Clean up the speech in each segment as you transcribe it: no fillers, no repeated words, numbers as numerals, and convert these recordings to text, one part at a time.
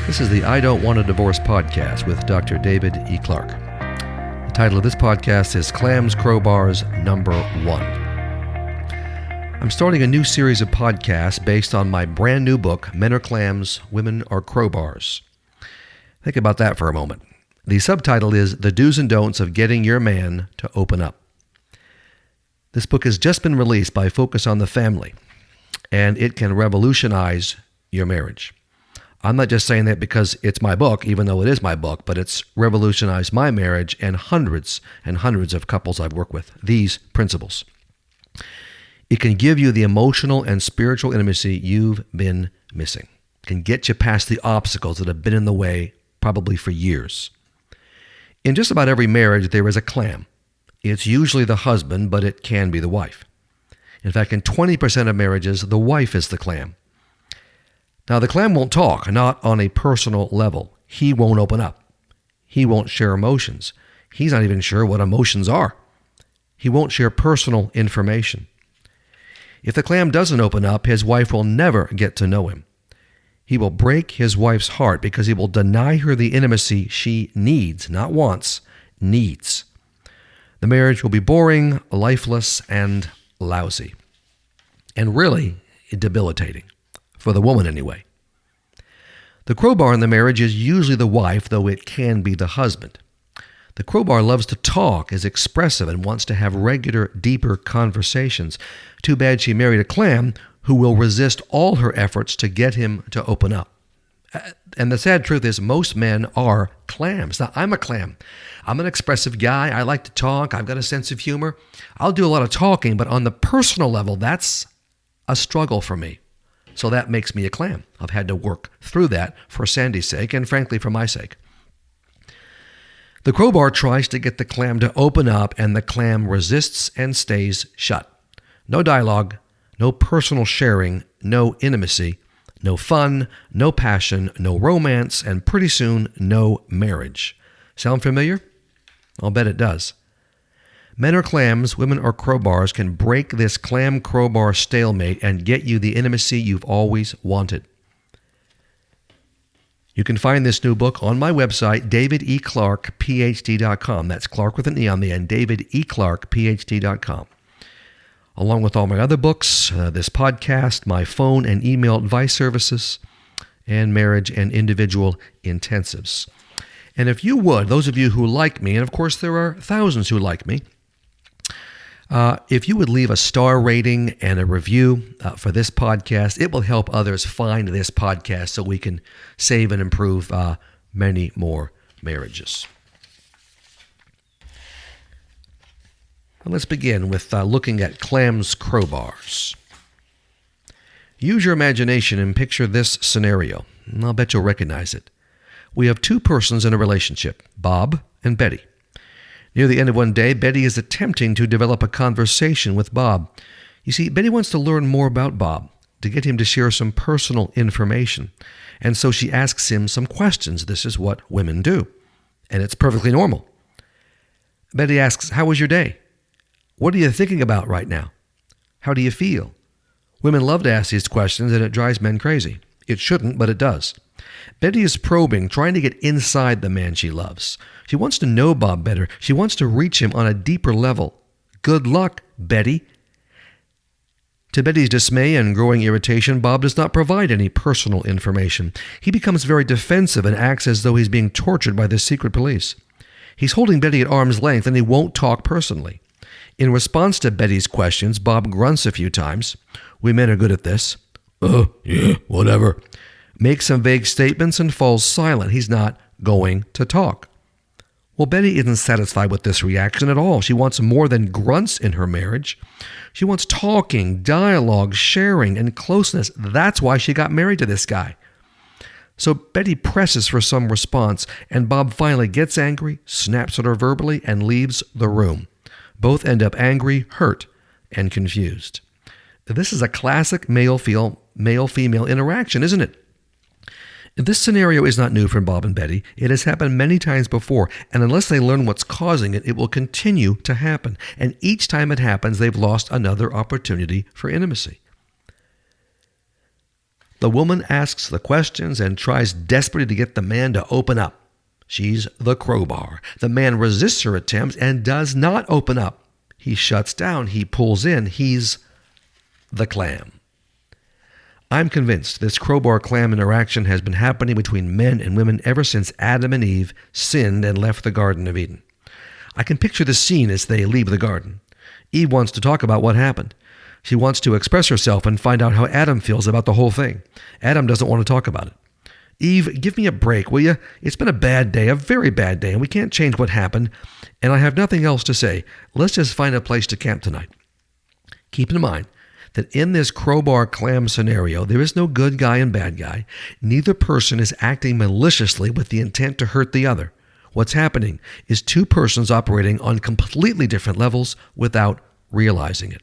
This is the I Don't Want a Divorce podcast with Dr. David E. Clarke. The title of this podcast is Clams, Crowbars, Number 1. I'm starting a new series of podcasts based on my brand new book, Men Are Clams, Women Are Crowbars. Think about that for a moment. The subtitle is The Do's and Don'ts of Getting Your Man to Open Up. This book has just been released by Focus on the Family, and it can revolutionize your marriage. I'm not just saying that because it's my book, even though it is my book, but it's revolutionized my marriage and hundreds of couples I've worked with. These principles. It can give you the emotional and spiritual intimacy you've been missing. It can get you past the obstacles that have been in the way probably for years. In just about every marriage, there is a clam. It's usually the husband, but it can be the wife. In fact, in 20% of marriages, the wife is the clam. Now, the clam won't talk, not on a personal level. He won't open up. He won't share emotions. He's not even sure what emotions are. He won't share personal information. If the clam doesn't open up, his wife will never get to know him. He will break his wife's heart because he will deny her the intimacy she needs, not wants, needs. The marriage will be boring, lifeless, and lousy. And really debilitating. For the woman, anyway. The crowbar in the marriage is usually the wife, though it can be the husband. The crowbar loves to talk, is expressive, and wants to have regular, deeper conversations. Too bad she married a clam who will resist all her efforts to get him to open up. And the sad truth is most men are clams. Now, I'm a clam. I'm an expressive guy. I like to talk. I've got a sense of humor. I'll do a lot of talking, but on the personal level, that's a struggle for me. So that makes me a clam. I've had to work through that for Sandy's sake and frankly for my sake. The crowbar tries to get the clam to open up and the clam resists and stays shut. No dialogue, no personal sharing, no intimacy, no fun, no passion, no romance, and pretty soon, no marriage. Sound familiar? I'll bet it does. Men are clams, women are crowbars can break this clam-crowbar stalemate and get you the intimacy you've always wanted. You can find this new book on my website, davideclarkephd.com. That's Clarke with an E on the end, davideclarkephd.com. Along with all my other books, this podcast, my phone and email advice services, and marriage and individual intensives. And if you would, those of you who like me, and of course there are thousands who like me, if you would leave a star rating and a review for this podcast, it will help others find this podcast so we can save and improve many more marriages. Let's begin with looking at clams, crowbars. Use your imagination and picture this scenario. I'll bet you'll recognize it. We have two persons in a relationship, Bob and Betty. Near the end of one day, Betty is attempting to develop a conversation with Bob. You see, Betty wants to learn more about Bob, to get him to share some personal information. And so she asks him some questions. This is what women do. And it's perfectly normal. Betty asks, "How was your day? What are you thinking about right now? How do you feel?" Women love to ask these questions, and it drives men crazy. It shouldn't, but it does. Betty is probing, trying to get inside the man she loves. She wants to know Bob better. She wants to reach him on a deeper level. Good luck, Betty. To Betty's dismay and growing irritation, Bob does not provide any personal information. He becomes very defensive and acts as though he's being tortured by the secret police. He's holding Betty at arm's length, and he won't talk personally. In response to Betty's questions, Bob grunts a few times. We men are good at this. Yeah, whatever. Makes some vague statements and falls silent. He's not going to talk. Well, Betty isn't satisfied with this reaction at all. She wants more than grunts in her marriage. She wants talking, dialogue, sharing, and closeness. That's why she got married to this guy. So Betty presses for some response, and Bob finally gets angry, snaps at her verbally, and leaves the room. Both end up angry, hurt, and confused. This is a classic male-female interaction, isn't it? This scenario is not new for Bob and Betty. It has happened many times before, and unless they learn what's causing it, it will continue to happen. And each time it happens, they've lost another opportunity for intimacy. The woman asks the questions and tries desperately to get the man to open up. She's the crowbar. The man resists her attempts and does not open up. He shuts down. He pulls in. He's the clam. I'm convinced this crowbar-clam interaction has been happening between men and women ever since Adam and Eve sinned and left the Garden of Eden. I can picture the scene as they leave the garden. Eve wants to talk about what happened. She wants to express herself and find out how Adam feels about the whole thing. Adam doesn't want to talk about it. Eve, give me a break, will you? It's been a bad day, a very bad day, and we can't change what happened, and I have nothing else to say. Let's just find a place to camp tonight. Keep in mind that in this crowbar-clam scenario, there is no good guy and bad guy. Neither person is acting maliciously with the intent to hurt the other. What's happening is two persons operating on completely different levels without realizing it.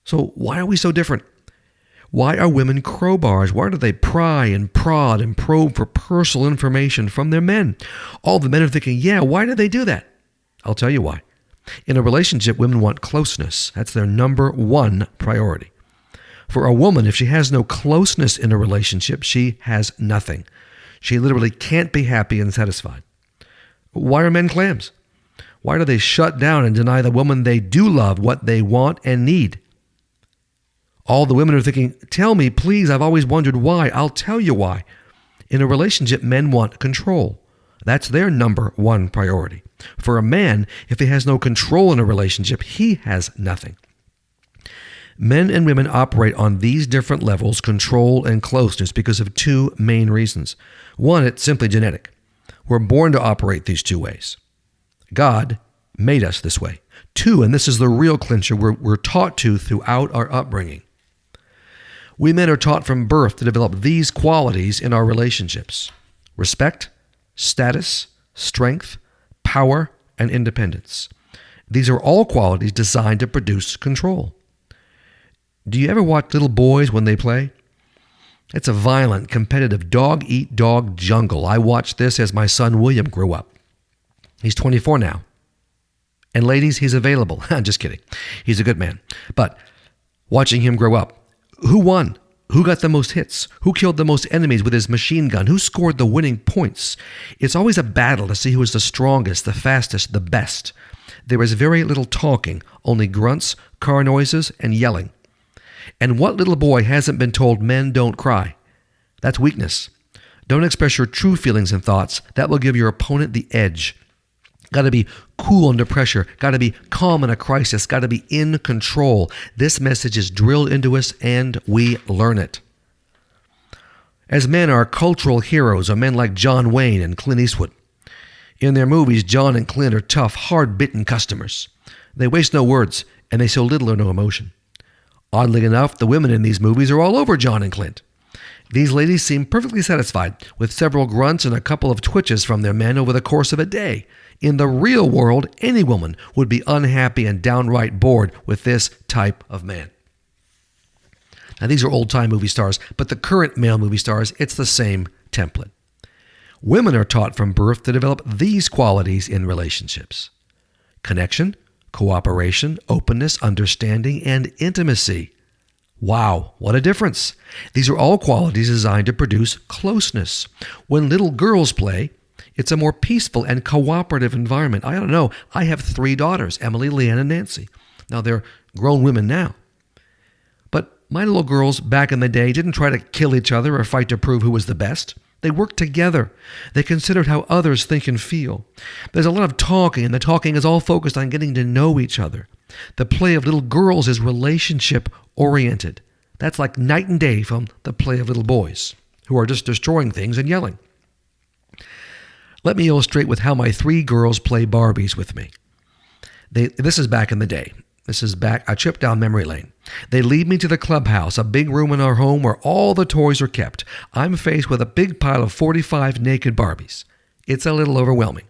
So why are we so different? Why are women crowbars? Why do they pry and prod and probe for personal information from their men? All the men are thinking, yeah, why do they do that? I'll tell you why. In a relationship, women want closeness. That's their number one priority. For a woman, if she has no closeness in a relationship, she has nothing. She literally can't be happy and satisfied. Why are men clams? Why do they shut down and deny the woman they do love what they want and need? All the women are thinking, tell me, please, I've always wondered why. I'll tell you why. In a relationship, men want control. That's their number one priority. For a man, if he has no control in a relationship, he has nothing. Men and women operate on these different levels, control and closeness, because of two main reasons. One, it's simply genetic. We're born to operate these two ways. God made us this way. Two, and this is the real clincher, we're taught to throughout our upbringing. We men are taught from birth to develop these qualities in our relationships: respect, status, strength, power, and independence. These are all qualities designed to produce control. Do you ever watch little boys when they play? It's a violent, competitive, dog-eat-dog jungle. I watched this as my son William grew up. He's 24 now. And ladies, he's available. I'm just kidding. He's a good man. But watching him grow up, who won? Who got the most hits? Who killed the most enemies with his machine gun? Who scored the winning points? It's always a battle to see who is the strongest, the fastest, the best. There is very little talking, only grunts, car noises, and yelling. And what little boy hasn't been told men don't cry? That's weakness. Don't express your true feelings and thoughts. That will give your opponent the edge. Got to be cool under pressure. Got to be calm in a crisis. Got to be in control. This message is drilled into us and we learn it. As men, our cultural heroes are men like John Wayne and Clint Eastwood. In their movies, John and Clint are tough, hard-bitten customers. They waste no words and they show little or no emotion. Oddly enough, the women in these movies are all over John and Clint. These ladies seem perfectly satisfied with several grunts and a couple of twitches from their men over the course of a day. In the real world, any woman would be unhappy and downright bored with this type of man. Now, these are old-time movie stars, but the current male movie stars, it's the same template. Women are taught from birth to develop these qualities in relationships: connection, cooperation, openness, understanding, and intimacy. Wow, what a difference. These are all qualities designed to produce closeness. When little girls play, it's a more peaceful and cooperative environment. I don't know. I have 3 daughters, Emily, Leanne, and Nancy. Now, they're grown women now. But my little girls back in the day didn't try to kill each other or fight to prove who was the best. They worked together. They considered how others think and feel. There's a lot of talking, and the talking is all focused on getting to know each other. The play of little girls is relationship-oriented. That's like night and day from the play of little boys, who are just destroying things and yelling. Let me illustrate with how my 3 girls play Barbies with me. This is back in the day. This is back a trip down memory lane. They lead me to the clubhouse, a big room in our home where all the toys are kept. I'm faced with a big pile of 45 naked Barbies. It's a little overwhelming.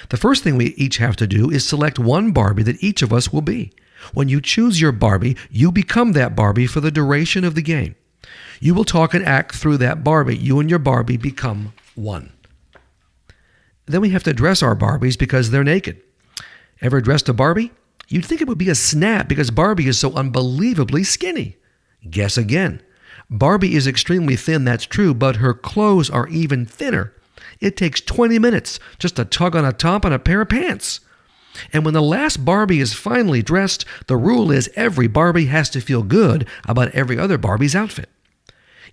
The first thing we each have to do is select one Barbie that each of us will be. When you choose your Barbie, you become that Barbie for the duration of the game. You will talk and act through that Barbie. You and your Barbie become one. Then we have to dress our Barbies because they're naked. Ever dressed a Barbie? You'd think it would be a snap because Barbie is so unbelievably skinny. Guess again. Barbie is extremely thin, that's true, but her clothes are even thinner. It takes 20 minutes just to tug on a top and a pair of pants. And when the last Barbie is finally dressed, the rule is every Barbie has to feel good about every other Barbie's outfit.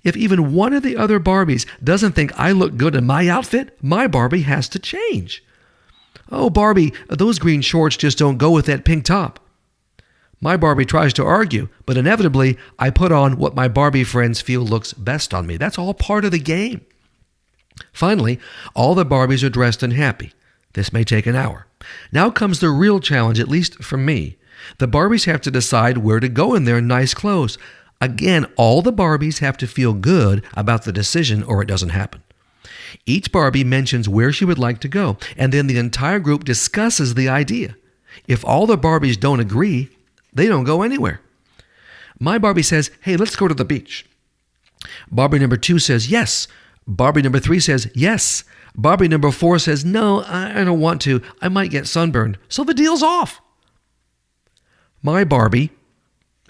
If even one of the other Barbies doesn't think I look good in my outfit, my Barbie has to change. Oh, Barbie, those green shorts just don't go with that pink top. My Barbie tries to argue, but inevitably, I put on what my Barbie friends feel looks best on me. That's all part of the game. Finally, all the Barbies are dressed and happy. This may take an hour. Now comes the real challenge, at least for me. The Barbies have to decide where to go in their nice clothes. Again, all the Barbies have to feel good about the decision or it doesn't happen. Each Barbie mentions where she would like to go, and then the entire group discusses the idea. If all the Barbies don't agree, they don't go anywhere. My Barbie says, hey, let's go to the beach. Barbie number 2 says, yes. Barbie number 3 says, yes. Barbie number 4 says, no, I don't want to. I might get sunburned. So the deal's off. My Barbie,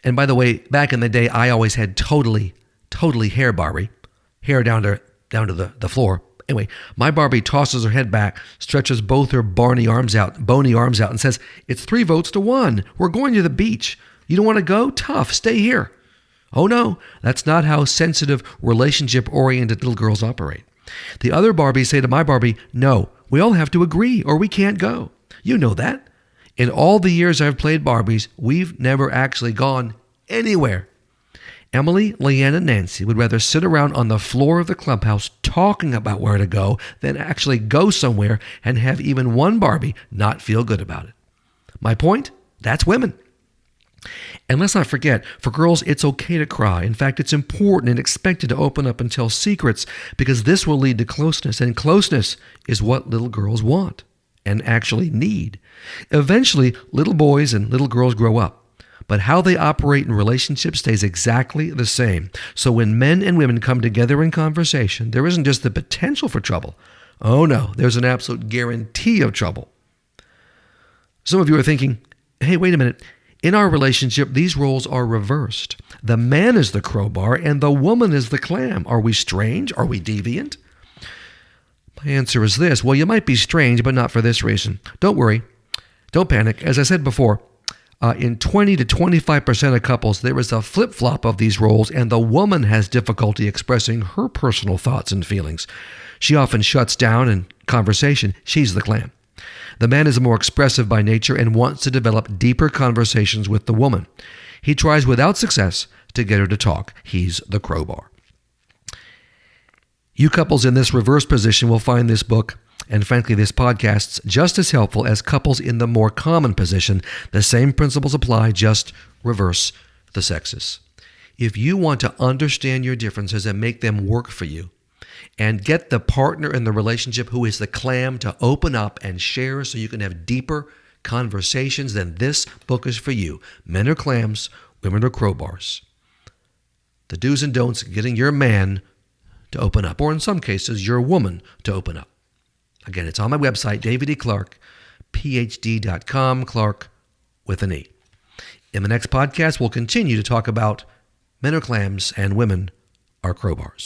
and by the way, back in the day, I always had totally hair Barbie, hair down to the floor. Anyway, my Barbie tosses her head back, stretches both her bony arms out, and says, it's 3 votes to 1. We're going to the beach. You don't want to go? Tough. Stay here. Oh no, that's not how sensitive, relationship-oriented little girls operate. The other Barbies say to my Barbie, no, we all have to agree or we can't go. You know that. In all the years I've played Barbies, we've never actually gone anywhere. Emily, Leanne, and Nancy would rather sit around on the floor of the clubhouse talking about where to go than actually go somewhere and have even one Barbie not feel good about it. My point? That's women. And let's not forget, for girls, it's okay to cry. In fact, it's important and expected to open up and tell secrets because this will lead to closeness, and closeness is what little girls want and actually need. Eventually, little boys and little girls grow up, but how they operate in relationships stays exactly the same. So when men and women come together in conversation, there isn't just the potential for trouble. Oh no, there's an absolute guarantee of trouble. Some of you are thinking, hey, wait a minute. In our relationship, these roles are reversed. The man is the crowbar and the woman is the clam. Are we strange? Are we deviant? My answer is this. Well, you might be strange, but not for this reason. Don't worry. Don't panic. As I said before, in 20 to 25% of couples, there is a flip-flop of these roles, and the woman has difficulty expressing her personal thoughts and feelings. She often shuts down in conversation. She's the clam. The man is more expressive by nature and wants to develop deeper conversations with the woman. He tries without success to get her to talk. He's the crowbar. You couples in this reverse position will find this book, and frankly this podcast, just as helpful as couples in the more common position. The same principles apply, just reverse the sexes. If you want to understand your differences and make them work for you, and get the partner in the relationship who is the clam to open up and share so you can have deeper conversations, then this book is for you. Men are clams, women are crowbars. The do's and don'ts getting your man to open up, or in some cases, your woman to open up. Again, it's on my website, davideclarke.phd.com, Clarke with an E. In the next podcast, we'll continue to talk about men are clams and women are crowbars.